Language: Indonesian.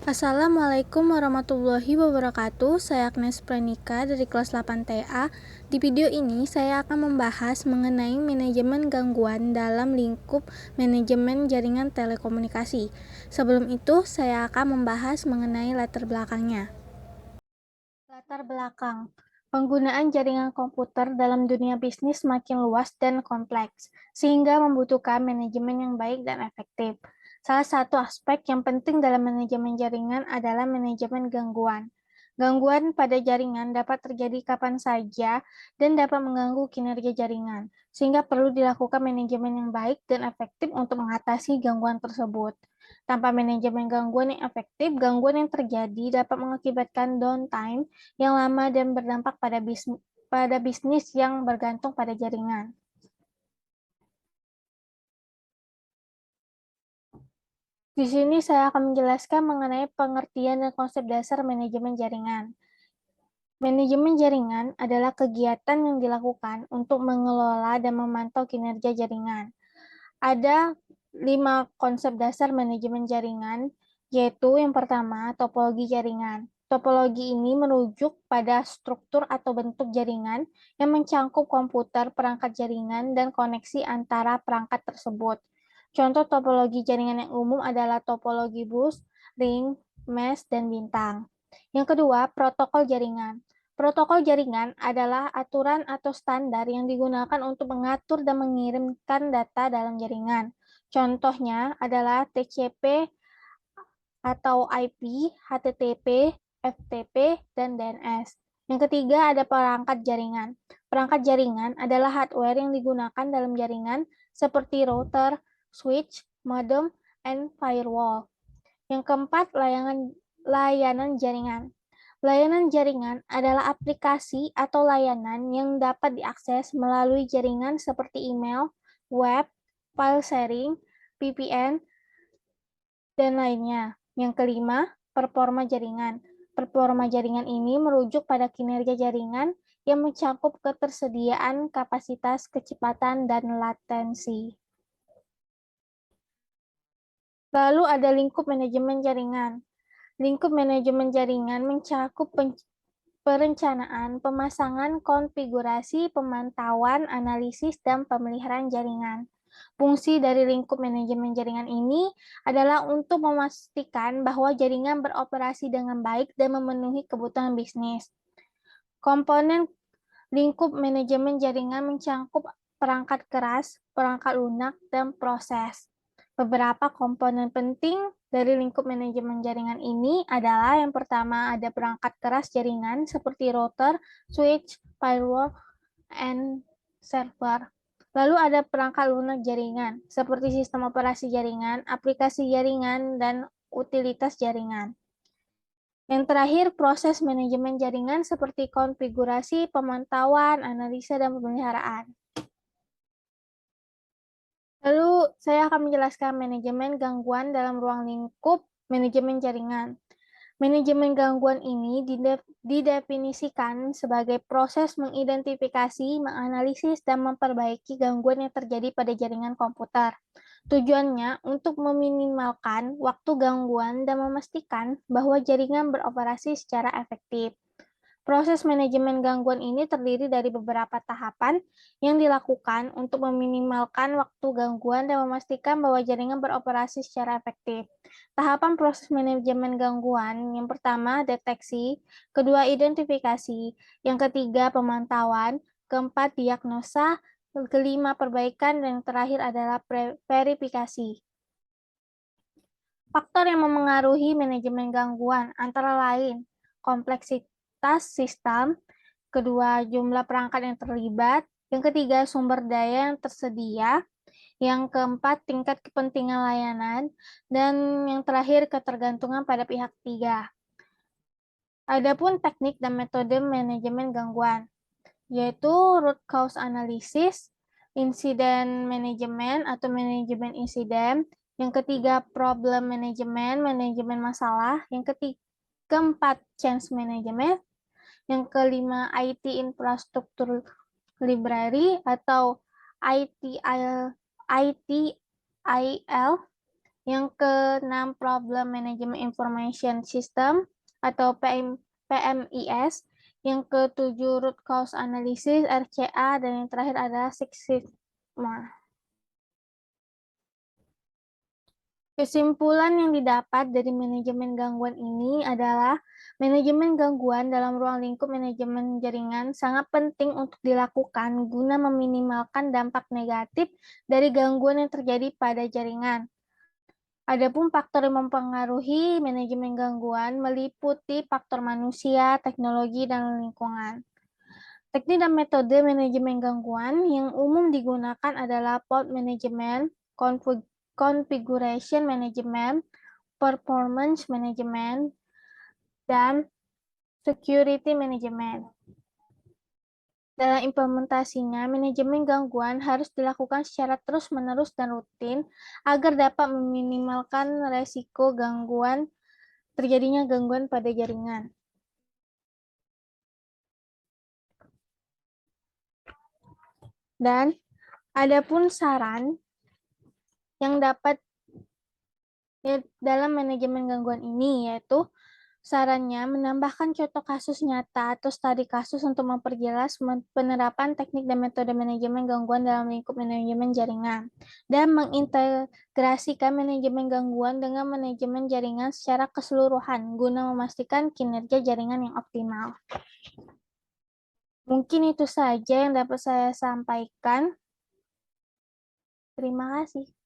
Assalamualaikum warahmatullahi wabarakatuh. Saya Agnes Pranika dari kelas 8 TA. Di video ini saya akan membahas mengenai manajemen gangguan dalam lingkup manajemen jaringan telekomunikasi. Sebelum itu, saya akan membahas mengenai latar belakangnya. Latar belakang. Penggunaan jaringan komputer dalam dunia bisnis semakin luas dan kompleks, sehingga membutuhkan manajemen yang baik dan efektif. Salah satu aspek yang penting dalam manajemen jaringan adalah manajemen gangguan. Gangguan pada jaringan dapat terjadi kapan saja dan dapat mengganggu kinerja jaringan, sehingga perlu dilakukan manajemen yang baik dan efektif untuk mengatasi gangguan tersebut. Tanpa manajemen gangguan yang efektif, gangguan yang terjadi dapat mengakibatkan downtime yang lama dan berdampak pada bisnis yang bergantung pada jaringan. Di sini saya akan menjelaskan mengenai pengertian dan konsep dasar manajemen jaringan. Manajemen jaringan adalah kegiatan yang dilakukan untuk mengelola dan memantau kinerja jaringan. Ada 5 konsep dasar manajemen jaringan, yaitu yang pertama, topologi jaringan. Topologi ini merujuk pada struktur atau bentuk jaringan yang mencangkup komputer, perangkat jaringan, dan koneksi antara perangkat tersebut. Contoh topologi jaringan yang umum adalah topologi bus, ring, mesh, dan bintang. Yang kedua, protokol jaringan. Protokol jaringan adalah aturan atau standar yang digunakan untuk mengatur dan mengirimkan data dalam jaringan. Contohnya adalah TCP atau IP, HTTP, FTP, dan DNS. Yang ketiga ada perangkat jaringan. Perangkat jaringan adalah hardware yang digunakan dalam jaringan seperti router, switch, modem, and firewall. Yang keempat, layanan jaringan. Layanan jaringan adalah aplikasi atau layanan yang dapat diakses melalui jaringan seperti email, web, file sharing, VPN, dan lainnya. Yang kelima, performa jaringan. Performa jaringan ini merujuk pada kinerja jaringan yang mencakup ketersediaan, kapasitas, kecepatan, dan latensi. Lalu ada lingkup manajemen jaringan. Lingkup manajemen jaringan mencakup perencanaan, pemasangan, konfigurasi, pemantauan, analisis, dan pemeliharaan jaringan. Fungsi dari lingkup manajemen jaringan ini adalah untuk memastikan bahwa jaringan beroperasi dengan baik dan memenuhi kebutuhan bisnis. Komponen lingkup manajemen jaringan mencangkup perangkat keras, perangkat lunak, dan proses. Beberapa komponen penting dari lingkup manajemen jaringan ini adalah yang pertama ada perangkat keras jaringan seperti router, switch, firewall, and server. Lalu ada perangkat lunak jaringan seperti sistem operasi jaringan, aplikasi jaringan, dan utilitas jaringan. Yang terakhir, proses manajemen jaringan seperti konfigurasi, pemantauan, analisa, dan pemeliharaan. Lalu, saya akan menjelaskan manajemen gangguan dalam ruang lingkup manajemen jaringan. Manajemen gangguan ini didefinisikan sebagai proses mengidentifikasi, menganalisis, dan memperbaiki gangguan yang terjadi pada jaringan komputer. Tujuannya untuk meminimalkan waktu gangguan dan memastikan bahwa jaringan beroperasi secara efektif. Proses manajemen gangguan ini terdiri dari beberapa tahapan yang dilakukan untuk meminimalkan waktu gangguan dan memastikan bahwa jaringan beroperasi secara efektif. Tahapan proses manajemen gangguan, yang pertama deteksi, kedua identifikasi, yang ketiga pemantauan, keempat diagnosa, kelima perbaikan, dan yang terakhir adalah verifikasi. Faktor yang memengaruhi manajemen gangguan antara lain kompleksitas sistem, kedua jumlah perangkat yang terlibat, yang ketiga sumber daya yang tersedia, yang keempat tingkat kepentingan layanan, dan yang terakhir ketergantungan pada pihak ketiga. Adapun teknik dan metode manajemen gangguan, yaitu root cause analysis, insiden manajemen atau manajemen insiden, yang ketiga problem manajemen, manajemen masalah, yang keempat change management, yang kelima IT infrastruktur library atau ITIL, Yang keenam, Problem Management Information System atau PMIS. Yang ketujuh, Root Cause Analysis, RCA. Dan yang terakhir adalah Six Sigma. Kesimpulan yang didapat dari manajemen gangguan ini adalah manajemen gangguan dalam ruang lingkup manajemen jaringan sangat penting untuk dilakukan guna meminimalkan dampak negatif dari gangguan yang terjadi pada jaringan. Adapun faktor yang mempengaruhi manajemen gangguan meliputi faktor manusia, teknologi, dan lingkungan. Teknik dan metode manajemen gangguan yang umum digunakan adalah fault management, configuration management, performance management, dan security management. Dalam implementasinya, manajemen gangguan harus dilakukan secara terus-menerus dan rutin agar dapat meminimalkan resiko terjadinya gangguan pada jaringan. Dan adapun saran yang dapat dalam manajemen gangguan ini, yaitu sarannya menambahkan contoh kasus nyata atau studi kasus untuk memperjelas penerapan teknik dan metode manajemen gangguan dalam lingkup manajemen jaringan, dan mengintegrasikan manajemen gangguan dengan manajemen jaringan secara keseluruhan guna memastikan kinerja jaringan yang optimal. Mungkin itu saja yang dapat saya sampaikan. Terima kasih.